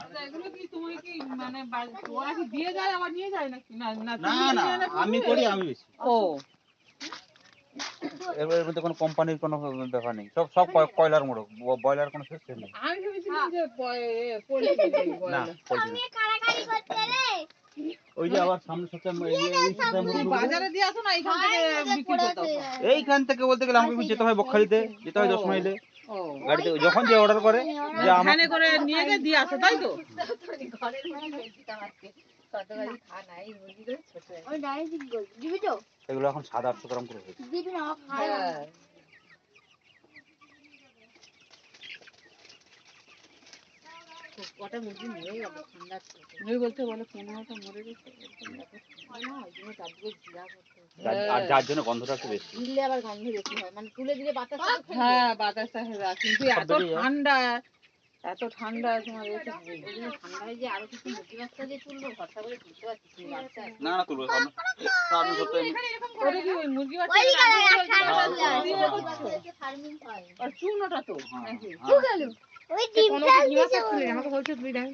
আচ্ছা এগুলো কি তুমি কি মানে ওরা কি দিয়ে যায় আবার নিয়ে যায় নাকি? না না না না আমি করি আমি বেশি। ও এর মধ্যে কোনো কোম্পানির কোনো ব্যাপার নেই, সব সব কয়লার মোড়ক, ব্রয়লার কোনো সিস্টেম নেই। আমি ভেবেছিলাম যে পোল্ট্রি না পোল্ট্রি ওই যে আবার সামনে বাজারে দিয়ে আসো না এখান থেকে বিক্রি করতে আসো? এইখান থেকে বলতে গেলে আমাকে যেতে হয় বকখালিতে, যেতে হয় 10 মাইলে ও গাড়িতে, যখন যে অর্ডার করে যে আমার ভ্যানে করে নিয়ে গিয়ে দিয়ে আসো তাই তো? এগুলো এখন 700-800 গ্রাম করে হয়েছে। হ্যাঁ কটা মুরগি মরে গেল ঠান্ডা ওই বলতে বলে 15টা মরে গেছে। আর যার জন্য গন্ধটা একটু বেশি। দিলে আবার গন্ধ বেশি হয়, মানে তুলে দিলে বাতাস হ্যাঁ বাতাসটা কিন্তু এত ঠান্ডা এত ঠান্ডা তোমার ঠান্ডায় যে আরো কিছু মুরগি বাচ্চা দিয়ে তুলবো ভরসা করে তুলতে পারছি বাচ্চা না না তুলবো সামনে সামনে সপ্তাহে ওটা কি ওই মুরগি বাচ্চা ফার্মিং হয় আর চুনোটা তো হ্যাঁ, নাকি? হ্যাঁ। ওই ডিমটা আমাকে বলছে তুমি দেখ